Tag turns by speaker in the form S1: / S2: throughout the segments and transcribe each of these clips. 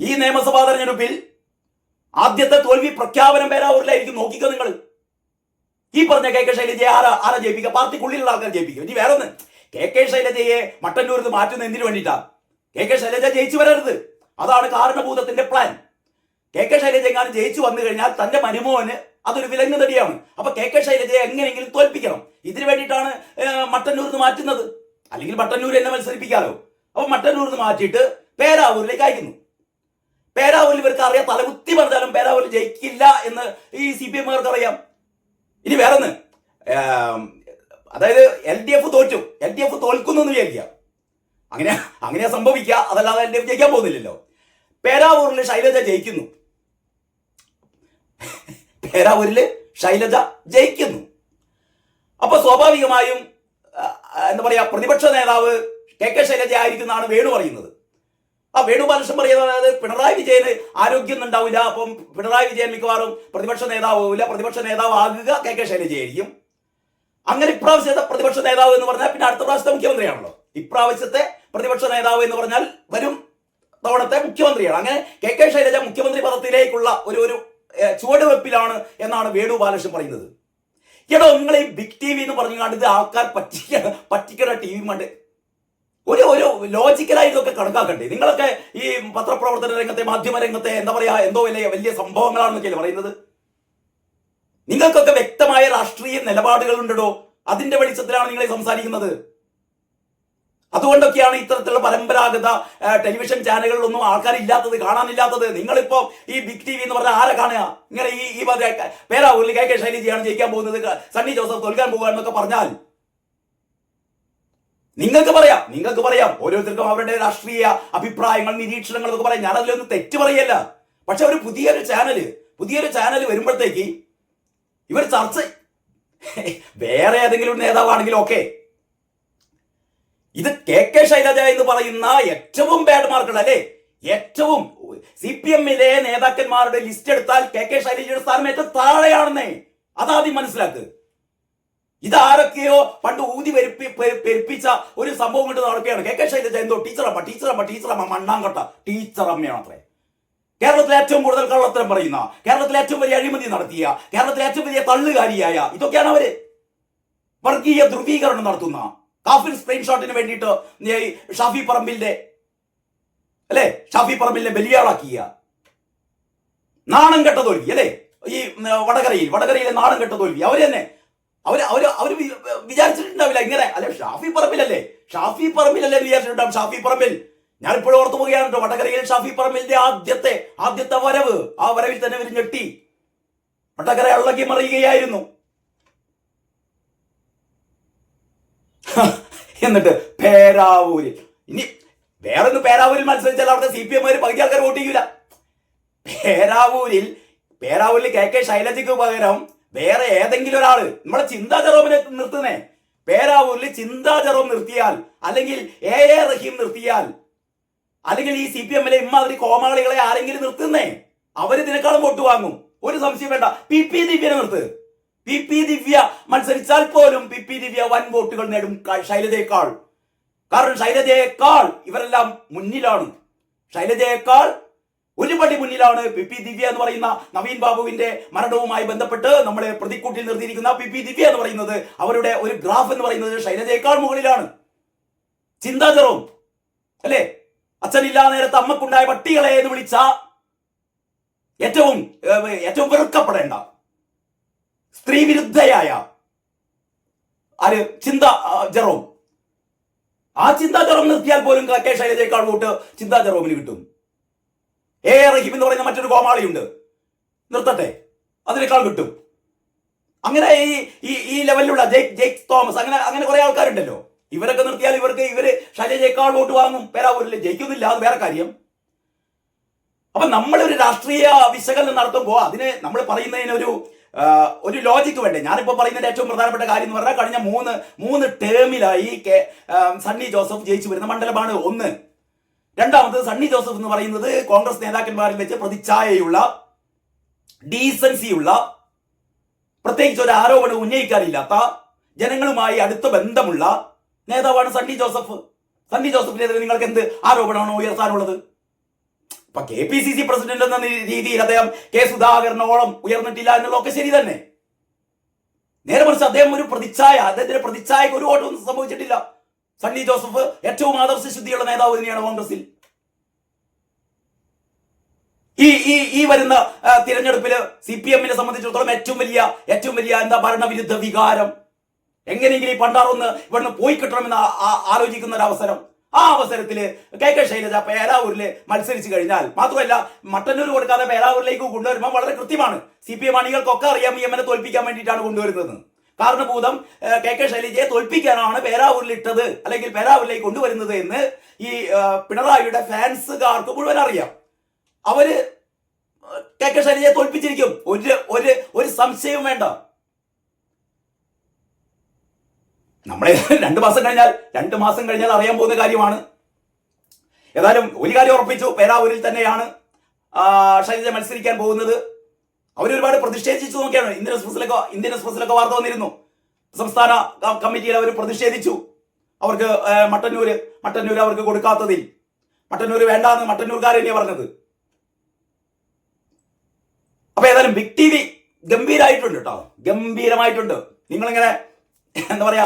S1: ഈ നിയമസഭാ തെരഞ്ഞെടുപ്പിൽ ആദ്യത്തെ തോൽവി പ്രഖ്യാപനം പേരാവൂരിലായിരിക്കും. നോക്കിക്കോ നിങ്ങൾ. ഈ പറഞ്ഞ കെ കെ ശൈലജയെ ആരാ ജയിപ്പിക്കുക? പാർട്ടിക്കുള്ളിലുള്ള ആൾക്കാർ ജയിപ്പിക്കും. ഇനി വേറെ ഒന്ന്, കെ കെ ശൈലജയെ മട്ടന്നൂരിൽ മാറ്റുന്ന എന്തിനു വേണ്ടിയിട്ടാ? കെ കെ ശൈലജ ജയിച്ചു വരരുത്. അതാണ് കാരണഭൂതത്തിന്റെ പ്ലാൻ. കെ കെ ശൈലജ എങ്ങാനും ജയിച്ചു വന്നു കഴിഞ്ഞാൽ തന്റെ മരുമോന് അതൊരു വിലങ്ങ് തടിയാണ്. അപ്പൊ കെ കെ ശൈലജയെ എങ്ങനെയെങ്കിലും തോൽപ്പിക്കണം. ഇതിനു വേണ്ടിയിട്ടാണ് മട്ടന്നൂരിൽ മാറ്റുന്നത്. അല്ലെങ്കിൽ മട്ടന്നൂർ എന്നെ മത്സരിപ്പിക്കാലോ. അപ്പൊ മട്ടന്നൂരിൽ മാറ്റിയിട്ട് പേരാവൂരിലേക്ക് അയക്കുന്നു. പേരാവൂരിൽ ഇവർക്ക് അറിയാം, തലകുത്തി പറഞ്ഞാലും പേരാവൂരിൽ ജയിക്കില്ല എന്ന് ഈ CPM-കാർക്ക് അറിയാം. ഇനി വേറൊന്ന്, അതായത് LDF തോറ്റു, LDF തോൽക്കുന്നു എന്ന് വിചാരിക്കുക. അങ്ങനെയാ സംഭവിക്കുക. അതല്ലാതെ LDF ജയിക്കാൻ പോകുന്നില്ലല്ലോ. പേരാവൂരിൽ ശൈലജ ജയിക്കുന്നു. പേരാവൂരില് ശൈലജ ജയിക്കുന്നു. അപ്പൊ സ്വാഭാവികമായും എന്താ പറയാ, പ്രതിപക്ഷ നേതാവ് കെ കെ ശൈലജ ആയിരിക്കുന്നതാണ് വേണു പറയുന്നത്. വേണു ബാലകൃഷ്ണൻ പറയുന്നത്, അതായത് പിണറായി വിജയന് ആരോഗ്യം ഉണ്ടാവില്ല, അപ്പം പിണറായി വിജയൻ മിക്കവാറും പ്രതിപക്ഷ നേതാവില്ല, പ്രതിപക്ഷ നേതാവ് ആകുക കെ കെ ശൈലജയായിരിക്കും. അങ്ങനെ ഇപ്രാവശ്യത്തെ പ്രതിപക്ഷ നേതാവ് എന്ന് പറഞ്ഞാൽ പിന്നെ അടുത്ത പ്രാവശ്യത്തെ മുഖ്യമന്ത്രിയാണല്ലോ. ഇപ്രാവശ്യത്തെ പ്രതിപക്ഷ നേതാവ് എന്ന് പറഞ്ഞാൽ വരും തവണത്തെ മുഖ്യമന്ത്രിയാണ്. അങ്ങനെ കെ കെ ശൈലജ മുഖ്യമന്ത്രി പദത്തിലേക്കുള്ള ഒരു ചുവടുവെപ്പിലാണ് എന്നാണ് വേണു ബാലകൃഷ്ണൻ പറയുന്നത്. എടോ, നിങ്ങൾ ഈ ബിഗ് TV എന്ന് പറഞ്ഞു കണ്ടത് ആൾക്കാർ പറ്റിക്കുന്ന TV കണ്ട് ഒരു ലോജിക്കലായി ഇതൊക്കെ കണക്കാക്കണ്ടേ? നിങ്ങളൊക്കെ ഈ പത്രപ്രവർത്തന രംഗത്തെ, മാധ്യമ രംഗത്തെ എന്താ പറയാ, എന്തോ വലിയ സംഭവങ്ങളാണെന്നൊക്കെയല്ലേ പറയുന്നത്. നിങ്ങൾക്കൊക്കെ വ്യക്തമായ രാഷ്ട്രീയ നിലപാടുകൾ ഉണ്ടോ? അതിന്റെ വെളിച്ചത്തിലാണ് നിങ്ങൾ സംസാരിക്കുന്നത്. അതുകൊണ്ടൊക്കെയാണ് ഇത്തരത്തിലുള്ള പരമ്പരാഗത ടെലിവിഷൻ ചാനലുകളിലൊന്നും ആൾക്കാരില്ലാത്തത്, കാണാനില്ലാത്തത്. നിങ്ങളിപ്പോ ഈ ബിഗ് TV എന്ന് പറഞ്ഞാൽ ആരെ കാണുക? ഇങ്ങനെ ഈ പേരാവൂരിൽ കെ കെ ശൈലജയാണ് ജയിക്കാൻ പോകുന്നത്, സണ്ണി ജോസഫ് തോൽക്കാൻ പോകുക എന്നൊക്കെ പറഞ്ഞാൽ നിങ്ങൾക്ക് പറയാം. ഓരോരുത്തർക്കും അവരുടെ രാഷ്ട്രീയ അഭിപ്രായങ്ങൾ, നിരീക്ഷണങ്ങൾ എന്നൊക്കെ പറയാം. ഞാനതിലൊന്നും തെറ്റ് പറയല്ല. പക്ഷെ ഒരു പുതിയൊരു ചാനൽ വരുമ്പോഴത്തേക്ക് ഇവർ ചർച്ച, വേറെ ഏതെങ്കിലും നേതാവാണെങ്കിലും ഓക്കെ, ഇത് കെ കെ ശൈലജ എന്ന് പറയുന്ന ഏറ്റവും ബാഡ് മാർക്കുള്ള, അല്ലെ, ഏറ്റവും CPM-ലെ നേതാക്കന്മാരുടെ ലിസ്റ്റ് എടുത്താൽ കെ കെ ശൈലജയുടെ സ്ഥാനം ഏറ്റവും താഴെയാണെന്നേ. അതാദ്യം മനസ്സിലാക്ക്. ഇതാരൊക്കെയോ പണ്ട് ഊതി പെരുപ്പിച്ച ഒരു സംഭവം കൊണ്ട് നടക്കുകയാണ്. കെ കെ ശൈലജ എന്തോ ടീച്ചറമ്മ മണ്ണാങ്കട്ട ടീച്ചറമ്മയാണ് അത്രേ. കേരളത്തിലെ ഏറ്റവും കൂടുതൽ കള്ളത്തരം പറയുന്ന, കേരളത്തിലെ ഏറ്റവും വലിയ അഴിമതി നടത്തിയ, കേരളത്തിലെ ഏറ്റവും വലിയ തള്ളുകാരിയായ, ഇതൊക്കെയാണ് അവര്. വർഗീയ ധ്രുവീകരണം നടത്തുന്ന, കാഫിർ സ്ക്രീൻഷോട്ടിന് വേണ്ടിയിട്ട് ഷാഫി പറമ്പിലിനെ ബലിയാളാക്കിയ നാണം കെട്ട തോൽവി, അല്ലെ, ഈ വടകരയിലെ നാണം കെട്ട തോൽവി. അവര് തന്നെ അവര് വിചാരിച്ചിട്ടുണ്ടാവില്ല ഇങ്ങനെ. അല്ലെ, ഷാഫി പറമ്പിലല്ലേ വിചാരിച്ചിട്ടുണ്ടാവും. ഷാഫി പറമ്പിൽ, ഞാനിപ്പോഴും ഓർത്തു പോകുകയാണ് വടകരയിൽ ഷാഫി പറമ്പിലിന്റെ ആദ്യത്തെ വരവ്. ആ വരവിൽ തന്നെ ഇവർ ഞെട്ടി, വടകര ഇളകി മറിയുകയായിരുന്നു. എന്നിട്ട് പേരാവൂരിൽ, ഇനി വേറൊന്ന്, പേരാവൂരിൽ മത്സരിച്ചാൽ അവിടുത്തെ CPM-കാര് പകുതി ആൾക്കാർ വോട്ട് ചെയ്യൂല. പേരാവൂരിൽ കെ കെ ശൈലജയ്ക്ക് പകരം വേറെ ഏതെങ്കിലും ഒരാള്, നമ്മളെ ചിന്താ ജെറോമിനെ നിർത്തുന്നേ. പേരാവൂരിൽ ചിന്താ ജെറോം നിർത്തിയാൽ, അല്ലെങ്കിൽ A റഹീം നിർത്തിയാൽ, അല്ലെങ്കിൽ ഈ CPM-ലെ ഇമ്മാതിരി കോമാളികളെ ആരെങ്കിലും നിർത്തുന്നേ, അവരിതിനേക്കാളും വോട്ട് വാങ്ങും. ഒരു സംശയം വേണ്ട. PP ദിവ്യനെ നിർത്ത്. PP ദിവ്യ മത്സരിച്ചാൽ പോലും PP ദിവ്യ വൻ വോട്ടുകൾ നേടും ശൈലജയേക്കാൾ. കാരണം ശൈലജയേക്കാൾ ഇവരെല്ലാം മുന്നിലാണ്. ശൈലജയേക്കാൾ ഒരുപടി മുന്നിലാണ് PP ദിവ്യ എന്ന് പറയുന്ന നവീൻ ബാബുവിന്റെ മരണവുമായി ബന്ധപ്പെട്ട് നമ്മളെ പ്രതിക്കൂട്ടിൽ നിർത്തിയിരിക്കുന്ന PP ദിവ്യ എന്ന് പറയുന്നത്, അവരുടെ ഒരു ഗ്രാഫ് എന്ന് പറയുന്നത് ശൈലജയേക്കാൾ മുകളിലാണ്. ചിന്താ ജെറോം, അല്ലെ, അച്ഛനില്ലാ നേരത്തെ അമ്മക്കുണ്ടായ പട്ടികളെ എന്ന് വിളിച്ച ഏറ്റവും വെറുക്കപ്പെടേണ്ട സ്ത്രീ വിരുദ്ധയായ ചിന്താ ജെറോം, ആ ചിന്താ ജെറോം നിർത്തിയാൽ പോലും കെ ശൈലജയേക്കാൾ വോട്ട് ചിന്താ ജെറോമിന് കിട്ടും. A റഹീം എന്ന് പറയുന്ന മറ്റൊരു കോമാളിയുണ്ട്, നിർത്തട്ടെ, അതിനേക്കാൾ കിട്ടും. അങ്ങനെ ഈ ലെവലിലുള്ള ജെയ്ക്ക് തോമസ്, അങ്ങനെ കുറെ ആൾക്കാരുണ്ടല്ലോ. ഇവരൊക്കെ നിർത്തിയാൽ ഇവര് ശൈലജയേക്കാൾ വോട്ട് വാങ്ങും. പേരാവൂരിൽ ജയിക്കുന്നില്ല, അത് വേറെ കാര്യം. അപ്പൊ നമ്മളൊരു രാഷ്ട്രീയ വിശകലനം നടത്തുമ്പോൾ അതിന് നമ്മൾ പറയുന്നതിന് ഒരു ലോജിക്ക് വേണ്ടേ? ഞാനിപ്പോ പറയുന്നതിന്റെ ഏറ്റവും പ്രധാനപ്പെട്ട കാര്യം എന്ന് പറഞ്ഞാൽ, കഴിഞ്ഞ മൂന്ന് ടേമിലായി സണ്ണി ജോസഫ് ജയിച്ചു വരുന്ന മണ്ഡലമാണ് ഒന്ന്. രണ്ടാമത്, സണ്ണി ജോസഫ് എന്ന് പറയുന്നത് കോൺഗ്രസ് നേതാക്കന്മാരിൽ വെച്ച് പ്രതിച്ഛായയുള്ള, ഡീസൻസിയുള്ള, പ്രത്യേകിച്ച് ഒരു ആരോപണം ഉന്നയിക്കാനില്ലാത്ത, ജനങ്ങളുമായി അടുത്ത ബന്ധമുള്ള നേതാവാണ് സണ്ണി ജോസഫ്. സണ്ണി ജോസഫിനെതിരെ നിങ്ങൾക്ക് എന്ത് ആരോപണമാണോ ഉയർത്താനുള്ളത്? ഇപ്പൊ KPCC പ്രസിഡന്റ് എന്ന രീതിയിൽ അദ്ദേഹം സുധാകരനോളം ഉയർന്നിട്ടില്ല എന്നുള്ളതൊക്കെ ശരി തന്നെ. നേരെ മറിച്ച് അദ്ദേഹം ഒരു അദ്ദേഹത്തിന്റെ പ്രതിച്ഛായക്ക് ഒരു വോട്ടൊന്നും സംഭവിച്ചിട്ടില്ല. സണ്ണി ജോസഫ് ഏറ്റവും ആദർശശുദ്ധിയുള്ള നേതാവ് തന്നെയാണ് കോൺഗ്രസിൽ. ഈ വരുന്ന തിരഞ്ഞെടുപ്പിൽ CPM-നെ സംബന്ധിച്ചിടത്തോളം ഏറ്റവും വലിയ എന്താ ഭരണവിരുദ്ധ വികാരം, എങ്ങനെയെങ്കിലും ഈ പണ്ടാറൊന്ന് ഇവിടുന്ന് പോയി കിട്ടണമെന്ന് ആലോചിക്കുന്ന ഒരു അവസരം. ആ അവസരത്തില് KK ശൈലജ പേരാവൂരില് മത്സരിച്ചു കഴിഞ്ഞാൽ, മാത്രമല്ല മട്ടന്നൂർ കൊടുക്കാതെ പേരാവൂരിലേക്ക് കൊണ്ടുവരുമ്പോൾ വളരെ കൃത്യമാണ്. CPM അണികൾക്കൊക്കെ അറിയാം എമ്മനെ തോൽപ്പിക്കാൻ വേണ്ടിയിട്ടാണ് കൊണ്ടുവരുന്നത്. കാരണഭൂതം KK ശൈലജയെ തോൽപ്പിക്കാനാണ് പേരാവൂരിൽ ഇട്ടത്, അല്ലെങ്കിൽ പേരാവൂരിലേക്ക് കൊണ്ടുവരുന്നത് എന്ന് ഈ പിണറായിയുടെ ഫാൻസുകാർക്ക് മുഴുവൻ അറിയാം. അവര് KK ശൈലജയെ തോൽപ്പിച്ചിരിക്കും, ഒരു സംശയവും വേണ്ട. നമ്മളെ 2 മാസം കഴിഞ്ഞാൽ അറിയാൻ പോകുന്ന കാര്യമാണ്. ഏതായാലും ഒരു കാര്യം ഉറപ്പിച്ചു, പേരാവൂരിൽ തന്നെയാണ് ശൈലജ മത്സരിക്കാൻ പോകുന്നത്. അവരൊരുപാട് പ്രതിഷേധിച്ചു നോക്കിയാണ്. ഇന്ത്യൻ എക്സ്പ്രസിലൊക്കെ വാർത്ത വന്നിരുന്നു. സംസ്ഥാന കമ്മിറ്റിയിൽ അവർ പ്രതിഷേധിച്ചു. അവർക്ക് മട്ടന്നൂർ അവർക്ക് കൊടുക്കാത്തതിൽ. മട്ടന്നൂർ വേണ്ടാന്ന് മട്ടന്നൂർക്കാർ തന്നെയാണ് പറഞ്ഞത്. അപ്പൊ ഏതായാലും ബിഗ് TV ഗംഭീരമായിട്ടുണ്ട് കേട്ടോ, ഗംഭീരമായിട്ടുണ്ട്. നിങ്ങളിങ്ങനെ എന്താ പറയാ,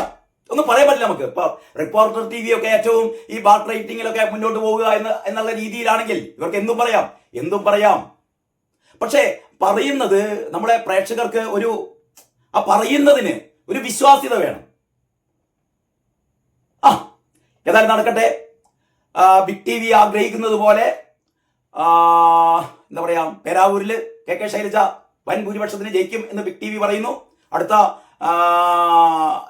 S1: ഒന്നും പറയാൻ പറ്റില്ല നമുക്ക്. ഇപ്പൊ റിപ്പോർട്ടർ TV ഒക്കെ ഏറ്റവും ഈ ബാർ റേറ്റിംഗിലൊക്കെ മുന്നോട്ട് പോവുക എന്നുള്ള രീതിയിലാണെങ്കിൽ ഇവർക്ക് എന്തും പറയാം. പക്ഷേ പറയുന്നത് നമ്മളെ പ്രേക്ഷകർക്ക് പറയുന്നതിന് ഒരു വിശ്വാസ്യത വേണം. ഏതായാലും നടക്കട്ടെ. ബിഗ് TV ആഗ്രഹിക്കുന്നത് പോലെ എന്താ പറയാ, പേരാവൂരില് KK ശൈലജ വൻ ഭൂരിപക്ഷത്തിന് ജയിക്കും എന്ന് ബിഗ് TV പറയുന്നു. അടുത്ത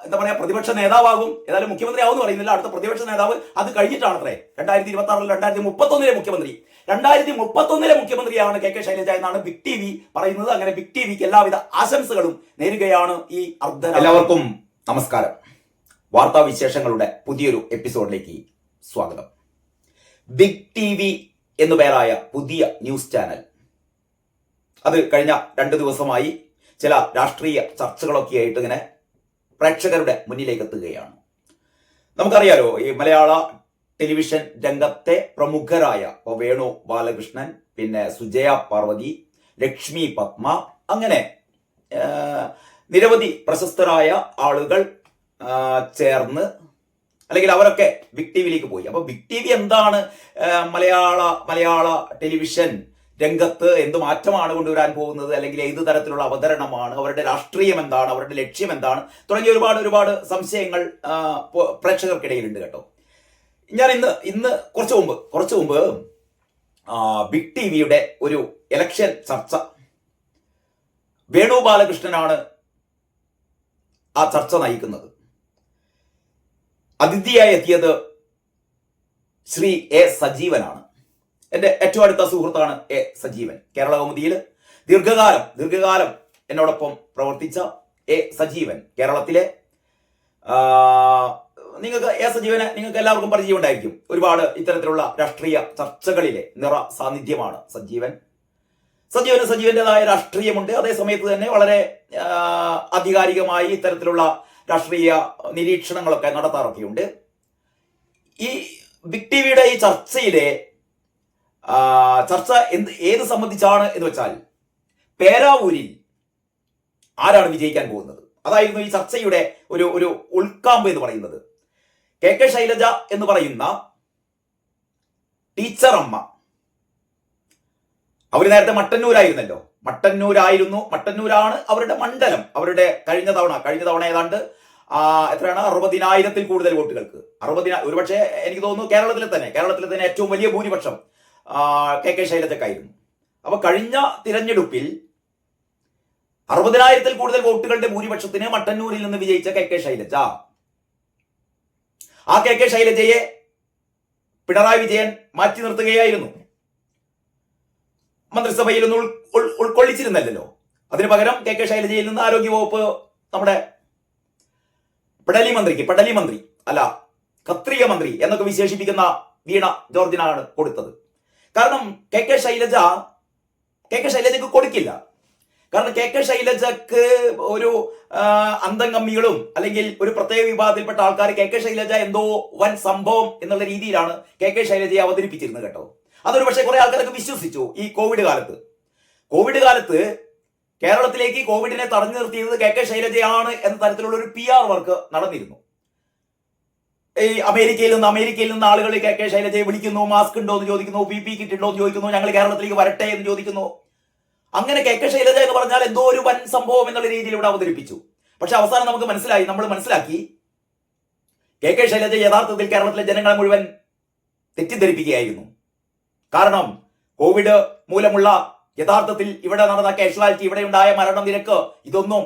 S1: എന്താ പറയാ, പ്രതിപക്ഷ നേതാവാകും. ഏതായാലും മുഖ്യമന്ത്രി ആവുമെന്ന് പറയുന്നില്ല. അടുത്ത പ്രതിപക്ഷ നേതാവ് അത് കഴിഞ്ഞിട്ടാണത്രേ 2026 2031 മുഖ്യമന്ത്രി. 2031 മുഖ്യമന്ത്രിയാണ് KK ശൈലജ എന്നാണ് ബിഗ് TV പറയുന്നത്. അങ്ങനെ ബിഗ് TVക്ക് എല്ലാവിധ ആശംസകളും നേരുകയാണ് ഈ അർദ്ധരാത്രി. എല്ലാവർക്കും നമസ്കാരം. വാർത്താ വിശേഷങ്ങളുടെ പുതിയൊരു എപ്പിസോഡിലേക്ക് സ്വാഗതം. ബിഗ് TV എന്നു പേരായ പുതിയ ന്യൂസ് ചാനൽ അത് കഴിഞ്ഞ 2 ദിവസമായി ചില രാഷ്ട്രീയ ചർച്ചകളൊക്കെ ആയിട്ട് ഇങ്ങനെ പ്രേക്ഷകരുടെ മുന്നിലേക്ക് എത്തുകയാണ്. നമുക്കറിയാലോ, ഈ മലയാള ടെലിവിഷൻ രംഗത്തെ പ്രമുഖരായ വേണു ബാലകൃഷ്ണൻ, പിന്നെ സുജയ പാർവതി, ലക്ഷ്മി പത്മ, അങ്ങനെ നിരവധി പ്രശസ്തരായ ആളുകൾ ചേർന്ന്, അല്ലെങ്കിൽ അവരൊക്കെ ബിഗ് TVയിലേക്ക് പോയി. അപ്പൊ ബിഗ് TV എന്താണ് മലയാള ടെലിവിഷൻ രംഗത്ത് എന്ത് മാറ്റമാണ് കൊണ്ടുവരാൻ പോകുന്നത്, അല്ലെങ്കിൽ ഏത് തരത്തിലുള്ള അവതരണമാണ്, അവരുടെ രാഷ്ട്രീയം എന്താണ്, അവരുടെ ലക്ഷ്യം എന്താണ്, തുടങ്ങിയ ഒരുപാട് സംശയങ്ങൾ പ്രേക്ഷകർക്കിടയിലുണ്ട് കേട്ടോ. ഞാൻ ഇന്ന് കുറച്ചു മുമ്പ് ബിഗ് TVയുടെ ഒരു ഇലക്ഷൻ ചർച്ച, വേണു ബാലകൃഷ്ണനാണ് ആ ചർച്ച നയിക്കുന്നത്. അതിഥിയായി എത്തിയത് ശ്രീ A സജീവനാണ്. എന്റെ ഏറ്റവും അടുത്ത സുഹൃത്താണ് A സജീവൻ. കേരള കൗമുദിയിൽ ദീർഘകാലം എന്നോടൊപ്പം പ്രവർത്തിച്ച A സജീവൻ. കേരളത്തിലെ നിങ്ങൾക്ക് എല്ലാവർക്കും പരിചയം ഉണ്ടായിരിക്കും. ഒരുപാട് ഇത്തരത്തിലുള്ള രാഷ്ട്രീയ ചർച്ചകളിലെ നിറ സാന്നിധ്യമാണ് സജീവന്റേതായ രാഷ്ട്രീയമുണ്ട്. അതേസമയത്ത് തന്നെ വളരെ ആധികാരികമായി ഇത്തരത്തിലുള്ള രാഷ്ട്രീയ നിരീക്ഷണങ്ങളൊക്കെ നടത്താറൊക്കെയുണ്ട്. ഈ ബിഗ് TVയുടെ ഈ ചർച്ച ഏത് സംബന്ധിച്ചാണ് എന്ന് വെച്ചാൽ, പേരാവൂരിൽ ആരാണ് വിജയിക്കാൻ പോകുന്നത്, അതായിരുന്നു ഈ ചർച്ചയുടെ ഒരു ഉൾക്കാമ്പ് എന്ന് പറയുന്നത്. KK ശൈലജ എന്ന് പറയുന്ന ടീച്ചർ അമ്മ, അവര് നേരത്തെ മട്ടന്നൂരായിരുന്നല്ലോ. മട്ടന്നൂരാണ് അവരുടെ മണ്ഡലം. അവരുടെ കഴിഞ്ഞ തവണ ഏതാണ്ട് എത്രയാണ്, 60,000-ൽ കൂടുതൽ വോട്ടുകൾക്ക്, 60,000. ഒരുപക്ഷെ എനിക്ക് തോന്നുന്നു കേരളത്തിലെ തന്നെ ഏറ്റവും വലിയ ഭൂരിപക്ഷം KK ശൈലജക്കായിരുന്നു. അപ്പൊ കഴിഞ്ഞ തിരഞ്ഞെടുപ്പിൽ 60,000-ൽ കൂടുതൽ വോട്ടുകളുടെ ഭൂരിപക്ഷത്തിന് മട്ടന്നൂരിൽ നിന്ന് വിജയിച്ച KK ശൈലജ, ആ KK ശൈലജയെ പിണറായി വിജയൻ മാറ്റി നിർത്തുകയായിരുന്നു. മന്ത്രിസഭയിലൊന്നും ഉൾക്കൊള്ളിച്ചിരുന്നല്ലോ. അതിനു പകരം KK ശൈലജയിൽ നിന്ന് ആരോഗ്യവകുപ്പ് നമ്മുടെ കത്രിക മന്ത്രി എന്നൊക്കെ വിശേഷിപ്പിക്കുന്ന വീണ ജോർജിനാണ് കൊടുത്തത്. കാരണം KK ശൈലജക്ക് കൊടുക്കില്ല. കാരണം KK ശൈലജക്ക് ഒരു അന്തംഗമ്മികളും അല്ലെങ്കിൽ ഒരു പ്രത്യേക വിഭാഗത്തിൽപ്പെട്ട ആൾക്കാർ KK ശൈലജ എന്തോ വൻ സംഭവം എന്നുള്ള രീതിയിലാണ് KK ശൈലജയെ അവതരിപ്പിച്ചിരുന്നത് കേട്ടോ. അതൊരു പക്ഷേ കുറെ ആൾക്കാരൊക്കെ വിശ്വസിച്ചു. ഈ കോവിഡ് കാലത്ത് കേരളത്തിലേക്ക് കോവിഡിനെ തടഞ്ഞു നിർത്തിയത് കെ ശൈലജയാണ് എന്ന തരത്തിലുള്ള ഒരു PR വർക്ക് നടന്നിരുന്നു. ഈ അമേരിക്കയിൽ നിന്ന് ആളുകൾ കെ ശൈലജയെ വിളിക്കുന്നു, മാസ്ക് ഉണ്ടോ എന്ന് ചോദിക്കുന്നു, PP കിറ്റ് ഉണ്ടോ എന്ന് ചോദിക്കുന്നു, ഞങ്ങൾ കേരളത്തിലേക്ക് വരട്ടെ എന്ന് ചോദിക്കുന്നു. അങ്ങനെ കെ ശൈലജ എന്ന് പറഞ്ഞാൽ എന്തോ ഒരു വൻ സംഭവം എന്നുള്ള രീതിയിൽ ഇവിടെ അവതരിപ്പിച്ചു. പക്ഷെ അവസാനം നമ്മൾ മനസ്സിലാക്കി കെ ശൈലജ യഥാർത്ഥത്തിൽ കേരളത്തിലെ ജനങ്ങളെ മുഴുവൻ തെറ്റിദ്ധരിപ്പിക്കുകയായിരുന്നു. കാരണം കോവിഡ് മൂലമുള്ള യഥാർത്ഥത്തിൽ ഇവിടെ നടന്ന കാഷ്വാലിറ്റി, ഇവിടെ ഉണ്ടായ മരണനിരക്ക് ഇതൊന്നും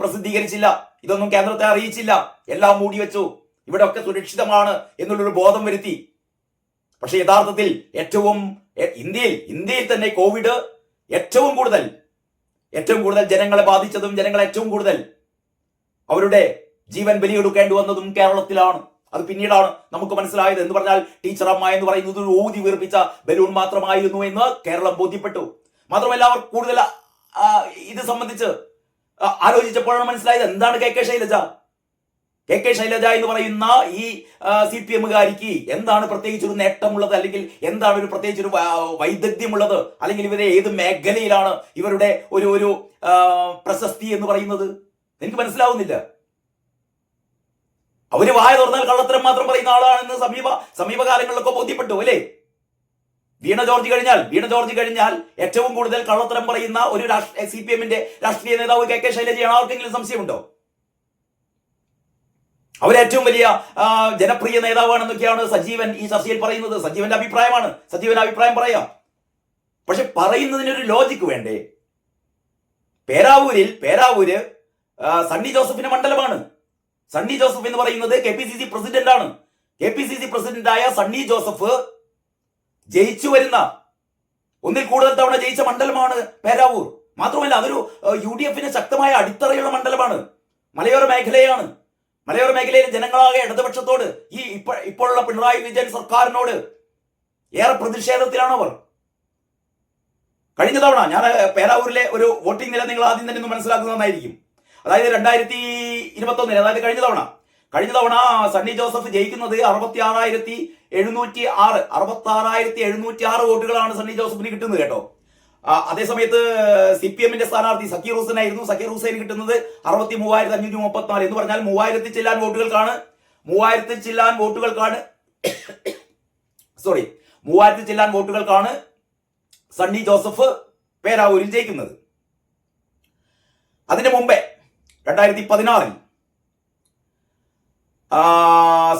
S1: പ്രസിദ്ധീകരിച്ചില്ല, ഇതൊന്നും കേന്ദ്രത്തെ അറിയിച്ചില്ല, എല്ലാം മൂടിവെച്ചു, ഇവിടെ ഒക്കെ സുരക്ഷിതമാണ് എന്നുള്ളൊരു ബോധം വരുത്തി. പക്ഷെ യഥാർത്ഥത്തിൽ ഇന്ത്യയിൽ തന്നെ കോവിഡ് ഏറ്റവും കൂടുതൽ ജനങ്ങളെ ബാധിച്ചതും ജനങ്ങളെ ഏറ്റവും കൂടുതൽ അവരുടെ ജീവൻ ബലിയെടുക്കേണ്ടി വന്നതും കേരളത്തിലാണ്. അത് പിന്നീടാണ് നമുക്ക് മനസ്സിലായത്. എന്ന് പറഞ്ഞാൽ ടീച്ചർ അമ്മ എന്ന് പറയുന്നത് ഒരു ഊതി വീർപ്പിച്ച ബലൂൺ മാത്രമായിരുന്നു എന്ന് കേരളം ബോധ്യപ്പെട്ടു. മാത്രമല്ല അവർ കൂടുതൽ ഇത് സംബന്ധിച്ച് ആലോചിച്ചപ്പോഴാണ് മനസ്സിലായത് എന്താണ് കെ കെ ശൈലജ എന്ന് പറയുന്ന ഈ CPM-കാരിക്ക് എന്താണ് പ്രത്യേകിച്ചൊരു നേട്ടമുള്ളത്, അല്ലെങ്കിൽ എന്താണ് ഒരു പ്രത്യേകിച്ചൊരു വൈദഗ്ധ്യമുള്ളത്, അല്ലെങ്കിൽ ഇവരെ ഏത് മേഖലയിലാണ് ഇവരുടെ ഒരു പ്രശസ്തി എന്ന് പറയുന്നത് എനിക്ക് മനസ്സിലാവുന്നില്ല. അവര് വായ തുറന്നാൽ കള്ളത്തരം മാത്രം പറയുന്ന ആളാണെന്ന് സമീപകാലങ്ങളിലൊക്കെ ബോധ്യപ്പെട്ടു അല്ലേ? വീണ ജോർജ് കഴിഞ്ഞാൽ ഏറ്റവും കൂടുതൽ കള്ളത്തരം പറയുന്ന ഒരു CPM-ന്റെ രാഷ്ട്രീയ നേതാവ് കെ ശൈലജയാണ്. ആർക്കെങ്കിലും സംശയമുണ്ടോ? അവരേറ്റവും വലിയ ജനപ്രിയ നേതാവാണെന്നൊക്കെയാണ് സജീവൻ ഈ ചർച്ചയിൽ പറയുന്നത്. സജീവന്റെ അഭിപ്രായമാണ്, സജീവൻ അഭിപ്രായം പറയാം. പക്ഷെ പറയുന്നതിനൊരു ലോജിക്ക് വേണ്ടേ? പേരാവൂര് സണ്ണി ജോസഫിന്റെ മണ്ഡലമാണ്. സണ്ണി ജോസഫ് എന്ന് പറയുന്നത് KPCC പ്രസിഡന്റ് ആണ്. KPCC പ്രസിഡന്റായ സണ്ണി ജോസഫ് ജയിച്ചു വരുന്ന, ഒന്നിൽ കൂടുതൽ തവണ ജയിച്ച മണ്ഡലമാണ് പേരാവൂർ. മാത്രമല്ല അതൊരു UDF-ന് ശക്തമായ അടിത്തറയുള്ള മണ്ഡലമാണ്. മലയോര മേഖലയിലെ ജനങ്ങളാകെ ഇടതുപക്ഷത്തോട്, ഈ ഇപ്പോഴുള്ള പിണറായി വിജയൻ സർക്കാരിനോട് ഏറെ പ്രതിഷേധത്തിലാണ് അവർ. കഴിഞ്ഞ തവണ ഞാൻ പേരാവൂരിലെ ഒരു വോട്ടിംഗ് നില നിങ്ങൾ ആദ്യം തന്നെ ഒന്ന് മനസ്സിലാക്കുന്നതായിരിക്കും. അതായത് 2021, അതായത് കഴിഞ്ഞ തവണ സണ്ണി ജോസഫ് ജയിക്കുന്നത് 66,706 വോട്ടുകളാണ് സണ്ണി ജോസഫിന് കിട്ടുന്നത് കേട്ടോ. അതേസമയത്ത് CPM-ന്റെ സ്ഥാനാർത്ഥി സക്കീർ ഹുസൈൻ കിട്ടുന്നത് 63,534 എന്ന് പറഞ്ഞാൽ 3000 ചില്ലാൻ വോട്ടുകൾക്കാണ് സണ്ണി ജോസഫ് പേരാവൂരിൽ ജയിക്കുന്നത്. അതിന് മുമ്പേ 2016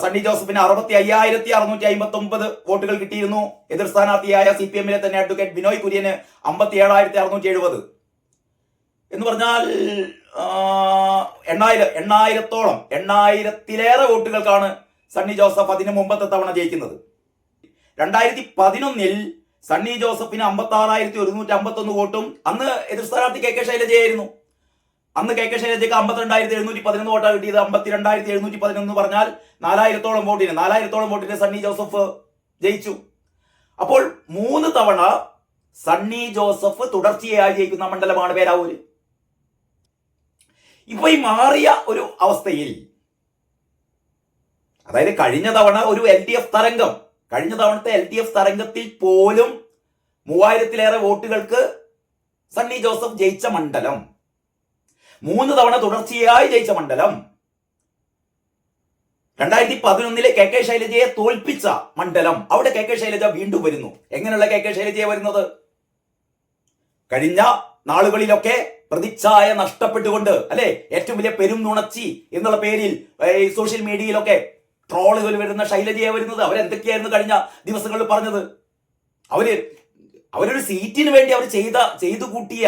S1: സണ്ണി ജോസഫിന് 65,659 വോട്ടുകൾ കിട്ടിയിരുന്നു. എതിർ സ്ഥാനാർത്ഥിയായ CPM-ലെ തന്നെ അഡ്വക്കേറ്റ് ബിനോയ് കുര്യന് 57,670 എന്ന് പറഞ്ഞാൽ 8,000-ലേറെ വോട്ടുകൾക്കാണ് സണ്ണി ജോസഫ് അതിന് മുമ്പത്തെ തവണ ജയിക്കുന്നത്. 2011 സണ്ണി ജോസഫിന് 56,151 വോട്ടും, അന്ന് എതിർ സ്ഥാനാർത്ഥി കെ ശൈലജയായിരുന്നു. അന്ന് കെ ശൈലജയ്ക്ക് 52,711 വോട്ടാണ് കിട്ടിയത്. 52,711 പറഞ്ഞാൽ 4,000-ഓളം വോട്ടിന് സണ്ണി ജോസഫ് ജയിച്ചു. അപ്പോൾ 3 തവണ സണ്ണി ജോസഫ് തുടർച്ചയായി ജയിക്കുന്ന മണ്ഡലമാണ് പേരാവൂര്. ഇപ്പൊ ഈ മാറിയ ഒരു അവസ്ഥയിൽ, അതായത് കഴിഞ്ഞ തവണ ഒരു കഴിഞ്ഞ തവണത്തെ LDF തരംഗത്തിൽ പോലും 3000-ലേറെ വോട്ടുകൾക്ക് സണ്ണി ജോസഫ് ജയിച്ച മണ്ഡലം, 3 തവണ തുടർച്ചയായി ജയിച്ച മണ്ഡലം, 2011 കെ ശൈലജയെ തോൽപ്പിച്ച മണ്ഡലം, അവിടെ കെ ശൈലജ വീണ്ടും വരുന്നു. എങ്ങനെയുള്ള കെ ശൈലജയെ വരുന്നത്? കഴിഞ്ഞ നാളുകളിലൊക്കെ പ്രതിച്ഛായ നഷ്ടപ്പെട്ടുകൊണ്ട് അല്ലെ, ഏറ്റവും വലിയ പെരും നുണച്ചി എന്നുള്ള പേരിൽ സോഷ്യൽ മീഡിയയിലൊക്കെ ട്രോളുകൾ വരുന്ന ശൈലജയെ വരുന്നത്. അവരെന്തൊക്കെയായിരുന്നു കഴിഞ്ഞ ദിവസങ്ങളിൽ പറഞ്ഞത്? അവരൊരു സീറ്റിന് വേണ്ടി അവർ ചെയ്തു കൂട്ടിയ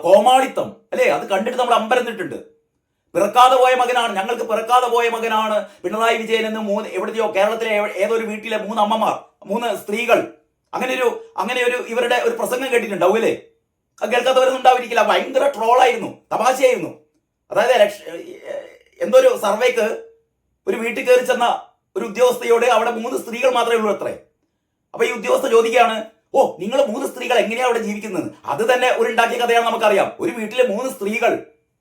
S1: കോമാളിത്തം അല്ലെ, അത് കണ്ടിട്ട് നമ്മൾ അമ്പരന്നിട്ടുണ്ട്. ഞങ്ങൾക്ക് പിറക്കാതെ പോയ മകനാണ് പിണറായി വിജയൻ എന്ന് എവിടെയോ കേരളത്തിലെ ഏതൊരു വീട്ടിലെ 3 അമ്മമാർ, 3 സ്ത്രീകൾ, അങ്ങനെ ഒരു ഇവരുടെ ഒരു പ്രസംഗം കേട്ടിട്ടുണ്ടാവും അല്ലേ? അത് കേൾക്കാത്തവരൊന്നും ഉണ്ടാവിരിക്കില്ല. ഭയങ്കര ട്രോളായിരുന്നു, തമാശയായിരുന്നു. അതായത് എന്തോ ഒരു സർവേക്ക് ഒരു വീട്ടിൽ കയറി ചെന്ന ഒരു ഉദ്യോഗസ്ഥയോട് അവിടെ 3 സ്ത്രീകൾ മാത്രമേ ഉള്ളൂ അത്രേ. അപ്പൊ ഈ ഉദ്യോഗസ്ഥ ചോദിക്കുകയാണ്, നിങ്ങൾ 3 സ്ത്രീകൾ എങ്ങനെയാ അവിടെ ജീവിക്കുന്നത്? അത് തന്നെ ഒരു ഉണ്ടാക്കിയ കഥയാണ് നമുക്കറിയാം. ഒരു വീട്ടിലെ 3 സ്ത്രീകൾ,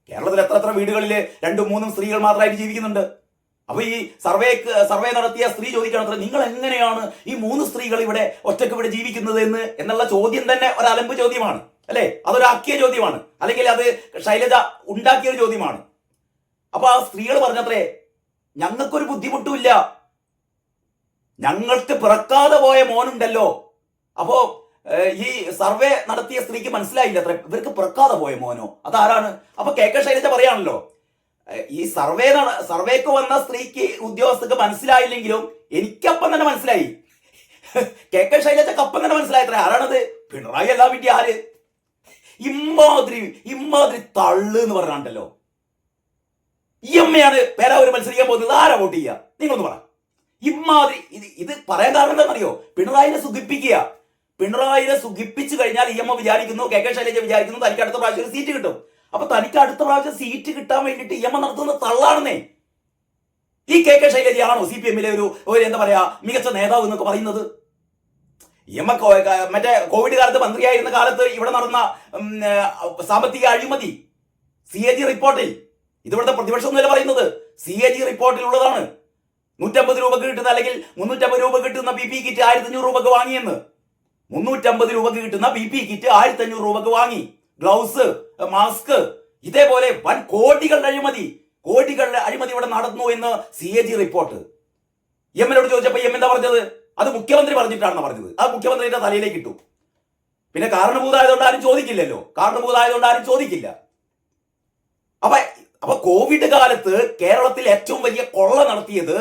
S1: കേരളത്തിൽ എത്ര വീടുകളിൽ 2-3 സ്ത്രീകൾ മാത്രമായിട്ട് ജീവിക്കുന്നുണ്ട്. അപ്പൊ ഈ സർവേ നടത്തിയ സ്ത്രീ ചോദിക്കണം, നിങ്ങൾ എങ്ങനെയാണ് ഈ 3 സ്ത്രീകൾ ഇവിടെ ഒറ്റയ്ക്ക് ഇവിടെ ജീവിക്കുന്നത് എന്നുള്ള ചോദ്യം തന്നെ ഒരു അലമ്പ് ചോദ്യമാണ് അല്ലെ? അതൊരാക്കിയ ചോദ്യമാണ്, അല്ലെങ്കിൽ അത് ശൈലജ ഉണ്ടാക്കിയ ഒരു ചോദ്യമാണ്. അപ്പൊ ആ സ്ത്രീകൾ പറഞ്ഞത്രേ, ഞങ്ങൾക്കൊരു ബുദ്ധിമുട്ടുമില്ല, ഞങ്ങൾക്ക് പിറക്കാതെ പോയ മോനുണ്ടല്ലോ. അപ്പോ ഈ സർവേ നടത്തിയ സ്ത്രീക്ക് മനസ്സിലായില്ല അത്ര, ഇവർക്ക് പിറക്കാതെ പോയ മോനോ അതാരാണ്? അപ്പൊ കെ ശൈലജ പറയാണല്ലോ, ഈ സർവേക്ക് വന്ന സ്ത്രീക്ക് ഉദ്യോഗസ്ഥർക്ക് മനസ്സിലായില്ലെങ്കിലും എനിക്കപ്പം തന്നെ മനസ്സിലായി. കെ ശൈലജക്ക് അപ്പം തന്നെ മനസ്സിലായത്ര, ആരാണത്? പിണറായി അല്ല, വിദ്യ ആര്? ഇമ്മാതിരി തള്ളു എന്ന് പറഞ്ഞാണ്ടല്ലോ. ഈ അമ്മയാണ് പേരാവൂർ മത്സരിക്കാൻ പോകുന്നത്, ആരാ വോട്ട് ചെയ്യുക? നിങ്ങളൊന്ന് പറ. ഇമ്മാതിരി ഇത് പറയാൻ കാരണം എന്താണെന്നറിയോ? പിണറായിനെ സുഖിപ്പിക്കുക. പിണറായിനെ സുഖിപ്പിച്ചു കഴിഞ്ഞാൽ ഈ അമ്മ വിചാരിക്കുന്നു, കെ ശൈലജ വിചാരിക്കുന്നു, തനിക്ക് അടുത്ത പ്രാവശ്യം സീറ്റ് കിട്ടും. അപ്പൊ തനിക്ക് അടുത്ത പ്രാവശ്യം സീറ്റ് കിട്ടാൻ വേണ്ടിയിട്ട് ഈ അമ്മ നടത്തുന്ന തള്ളാണെന്നേ. ഈ കെ ശൈലജയാണോ CPM-ലെ ഒരു എന്താ പറയാ മികച്ച നേതാവ് എന്നൊക്കെ പറയുന്നത്? ഈ അമ്മ മറ്റേ കോവിഡ് കാലത്ത് മന്ത്രിയായിരുന്ന കാലത്ത് ഇവിടെ നടന്ന സാമ്പത്തിക അഴിമതി CAG റിപ്പോർട്ടിൽ, ഇതിവിടുത്തെ പ്രതിപക്ഷം എന്നല്ല പറയുന്നത്, CAG റിപ്പോർട്ടിൽ ഉള്ളതാണ്. 150 രൂപക്ക് കിട്ടുന്ന അല്ലെങ്കിൽ 350 രൂപ കിട്ടുന്ന PP കിറ്റ് 1500 രൂപക്ക് വാങ്ങിയെന്ന്. 350 രൂപക്ക് കിട്ടുന്ന PP കിറ്റ് 1500 രൂപക്ക് വാങ്ങി. ഗ്ലൗസ്, മാസ്ക്, ഇതേപോലെ വൻ കോടികളുടെ അഴിമതി ഇവിടെ നടന്നു എന്ന് CAG റിപ്പോർട്ട്. എമ്മിനോട് ചോദിച്ചപ്പോ എന്താ പറഞ്ഞത്? അത് മുഖ്യമന്ത്രി പറഞ്ഞിട്ടാണെന്ന് പറഞ്ഞത്. അത് മുഖ്യമന്ത്രിയുടെ തലയിലേക്ക് ഇട്ടു. പിന്നെ കാരണഭൂതമായതുകൊണ്ട് ആരും ചോദിക്കില്ല. അപ്പൊ കോവിഡ് കാലത്ത് കേരളത്തിൽ ഏറ്റവും വലിയ കൊള്ള നടത്തിയത്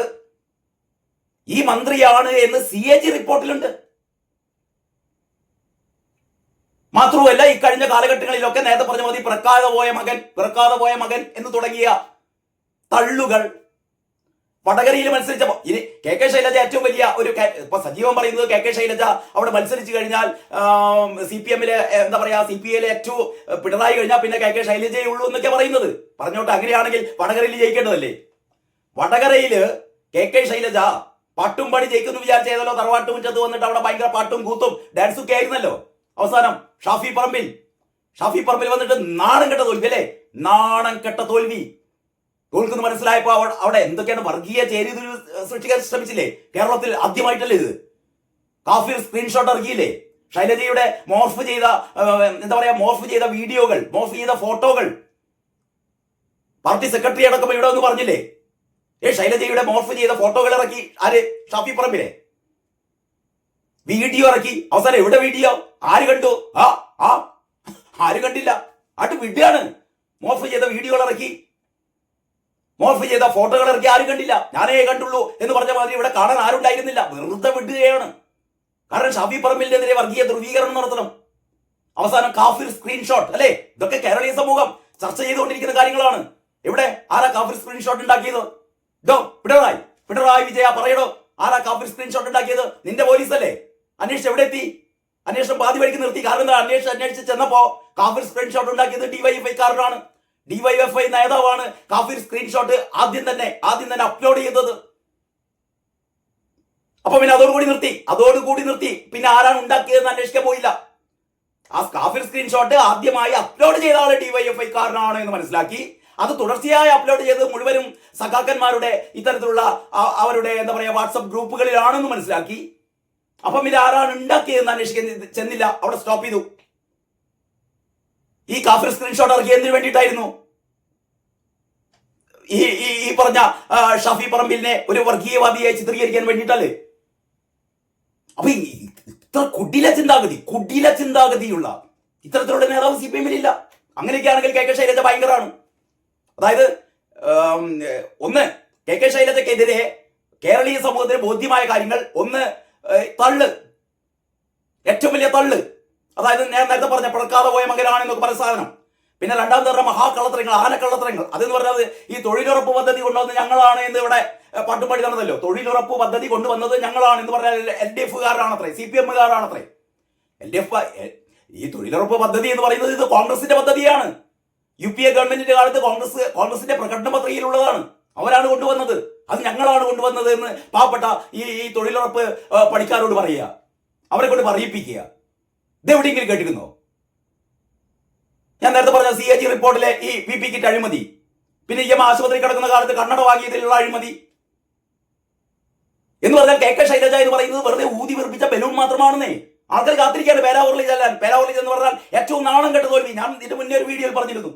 S1: ഈ മന്ത്രിയാണ് എന്ന് CAG റിപ്പോർട്ടിലുണ്ട്. മാത്രവുമല്ല, ഈ കഴിഞ്ഞ കാലഘട്ടങ്ങളിലൊക്കെ നേരത്തെ പറഞ്ഞ മതി പിറക്കാതെ പോയ മകൻ എന്ന് തുടങ്ങിയ തള്ളുകൾ വടകരയിൽ മത്സരിച്ചപ്പോ ഇനി കെ ശൈലജ ഏറ്റവും വലിയ ഇപ്പൊ സജീവം പറയുന്നത് കെ ശൈലജ അവിടെ മത്സരിച്ചു കഴിഞ്ഞാൽ CPM-ലെ എന്താ പറയാ CPA-ലെ ഏറ്റവും പിണറായി കഴിഞ്ഞാൽ പിന്നെ കെ ശൈലജയേ ഉള്ളൂ എന്നൊക്കെ പറയുന്നത്. പറഞ്ഞോട്ടെ, അങ്ങനെയാണെങ്കിൽ വടകരയിൽ ജയിക്കേണ്ടതല്ലേ? വടകരയില് കെ ശൈലജ പാട്ടും പാടി ജയിക്കുന്നു വിചാരിച്ച ഏതല്ലോ തറവാട്ടുമുറ്റത്ത് വന്നിട്ട് അവിടെ ഭയങ്കര പാട്ടും കൂത്തും ഡാൻസും ഒക്കെ ആയിരുന്നല്ലോ. അവസാനം ഷാഫി പറമ്പിൽ വന്നിട്ട് നാണം കെട്ട തോൽവി തോൽക്കുന്നു മനസ്സിലായപ്പോ അവിടെ എന്തൊക്കെയാണ് വർഗീയ ചേരി സൃഷ്ടിക്കാൻ ശ്രമിച്ചില്ലേ? കേരളത്തിൽ ആദ്യമായിട്ടല്ലേ ഇത്? കാഫിർ സ്ക്രീൻഷോട്ട് ഇറക്കിയില്ലേ? ശൈലജയുടെ മോർഫ് ചെയ്ത വീഡിയോകൾ, മോർഫ് ചെയ്ത ഫോട്ടോകൾ പാർട്ടി സെക്രട്ടറി അടക്കം ഇവിടെ ഒന്ന് പറഞ്ഞില്ലേ? ശൈലജയുടെ മോർഫ് ചെയ്ത ഫോട്ടോകൾ ഇറക്കി ആര്? ഷാഫി പറമ്പിലെ വീഡിയോ ഇറക്കി. അവസാനം എവിടെ വീഡിയോ? ആര് കണ്ടു? ആരും കണ്ടില്ല. ആട്ട് വിടുകയാണ്. മോർഫ് ചെയ്ത വീഡിയോകൾ ഇറക്കി, മോർഫ് ചെയ്ത ഫോട്ടോകൾ ഇറക്കി, ആരും കണ്ടില്ല. ഞാനേ കണ്ടുള്ളൂ എന്ന് പറഞ്ഞ മാതിരി ഇവിടെ കാണാൻ ആരുണ്ടായിരുന്നില്ല. വെറുതെ വിടുകയാണ്. കാരണം ഷാഫി പറമ്പിലിനെതിരെ വർഗീയ ധ്രുവീകരണം നടത്തണം. അവസാനം കാഫിർ സ്ക്രീൻഷോട്ട് അല്ലെ? ഇതൊക്കെ കേരളീയ സമൂഹം ചർച്ച ചെയ്തുകൊണ്ടിരിക്കുന്ന കാര്യങ്ങളാണ്. എവിടെ? ആരാ കാഫിർ സ്ക്രീൻഷോട്ട് ഉണ്ടാക്കിയത്? പിണറായി വിജയ പറയടോ, ആരാ കാഫിർ സ്ക്രീൻഷോട്ട് ഉണ്ടാക്കിയത്? നിന്റെ പോലീസ് അല്ലേ? അന്വേഷിച്ച് എവിടെ എത്തി? അന്വേഷണം പാതി വഴിക്ക് നിർത്തി. കാരണം എന്താ? അന്വേഷിച്ച് ചെന്നപ്പോ കാഫിർ സ്ക്രീൻഷോട്ട് ഉണ്ടാക്കിയത് DYFI-കാരനാണ്. DYFI നേതാവാണ് കാഫിർ സ്ക്രീൻഷോട്ട് ആദ്യം തന്നെ അപ്ലോഡ് ചെയ്തത്. അപ്പൊ പിന്നെ അതോടുകൂടി നിർത്തി. പിന്നെ ആരാണ് ഉണ്ടാക്കിയതെന്ന് അന്വേഷിക്കാൻ പോയില്ല. ആ കാഫിർ സ്ക്രീൻഷോട്ട് ആദ്യമായി അപ്ലോഡ് ചെയ്ത ആള് DYFI-കാരനാണ് എന്ന് മനസ്സിലാക്കി. അത് തുടർച്ചയായി അപ്ലോഡ് ചെയ്തത് മുഴുവനും സഖാക്കന്മാരുടെ ഇത്തരത്തിലുള്ള അവരുടെ എന്താ പറയാ വാട്സപ്പ് ഗ്രൂപ്പുകളിലാണെന്ന് മനസ്സിലാക്കി. അപ്പം ഇത് ആരാണ് ഉണ്ടാക്കിയതെന്ന് അന്വേഷിക്കാൻ ചെന്നില്ല, അവിടെ സ്റ്റോപ്പ് ചെയ്തു. ഈ കാഫിർ സ്ക്രീൻഷോട്ട് ഇറക്കി എന്തിനു വേണ്ടിയിട്ടായിരുന്നു? ഈ പറഞ്ഞ ഷാഫി പറമ്പിലിനെ ഒരു വർഗീയവാദിയായി ചിത്രീകരിക്കാൻ വേണ്ടിയിട്ടല്ലേ? അപ്പൊ ഇത്ര കുടില ചിന്താഗതിയുള്ള ഇത്തരത്തിലുള്ള നേതാവ് CPM-ലില്ല. അങ്ങനെയൊക്കെയാണെങ്കിൽ കെ ശൈലജ ഭയങ്കരമാണ്. അതായത് ഒന്ന്, കെ ശൈലജക്കെതിരെ കേരളീയ സമൂഹത്തിന് ബോധ്യമായ കാര്യങ്ങൾ, ഒന്ന് ഏറ്റവും വലിയ തള്ള്, അതായത് ഞാൻ നേരത്തെ പറഞ്ഞ പിറക്കാതെ പോയ മകനാണെന്നൊക്കെ പറഞ്ഞ സാധനം. പിന്നെ രണ്ടാമത് പറഞ്ഞ മഹാകള്ളത്തരങ്ങൾ, ആനക്കള്ളത്തരങ്ങൾ. അതെന്ന് പറഞ്ഞത് ഈ തൊഴിലുറപ്പ് പദ്ധതി കൊണ്ടുവന്ന് ഞങ്ങളാണ് എന്ന് ഇവിടെ പാട്ടുപാടി നടന്നല്ലോ. തൊഴിലുറപ്പ് പദ്ധതി കൊണ്ടുവന്നത് ഞങ്ങളാണ് എന്ന് പറഞ്ഞാൽ LDF-കാരാണത്രേ, CPM-കാരാണത്രേ. ഈ തൊഴിലുറപ്പ് പദ്ധതി എന്ന് പറയുന്നത് ഇത് കോൺഗ്രസിന്റെ പദ്ധതിയാണ്. UPA ഗവൺമെന്റിന്റെ കാലത്ത് കോൺഗ്രസിന്റെ പ്രകടന പത്രികയിലുള്ളതാണ്. അവരാണ് കൊണ്ടുവന്നത്. അത് ഞങ്ങളാണ് കൊണ്ടുവന്നത് എന്ന് പാവപ്പെട്ട ഈ തൊഴിലുറപ്പ് പണിക്കാരോട് പറയുക, അവരെ കൊണ്ട് പറയിപ്പിക്കുക. ഇതെവിടെയെങ്കിലും കേട്ടിരുന്നോ? ഞാൻ നേരത്തെ പറഞ്ഞ CAG റിപ്പോർട്ടിലെ ഈ PP കിറ്റ് അഴിമതി, പിന്നെ ആശുപത്രി കിടക്കുന്ന കാലത്ത് കണ്ണട വാങ്ങിയതിലുള്ള അഴിമതി, എന്ന് പറഞ്ഞാൽ കെ കെ ശൈലജ എന്ന് പറയുന്നത് വെറുതെ ഊതി വെറുപ്പിച്ച ബലൂൺ മാത്രമാണെന്നേ. ആൾക്കാർ കാത്തിരിക്കുകയാണ് പേരാവൂരിൽ ചെല്ലാൻ. പേരാവൂരിൽ എന്ന് പറഞ്ഞാൽ ഏറ്റവും നാണം കെട്ട തോൽവി. ഞാൻ ഇതിന് മുന്നേ ഒരു വീഡിയോയിൽ പറഞ്ഞിരുന്നു.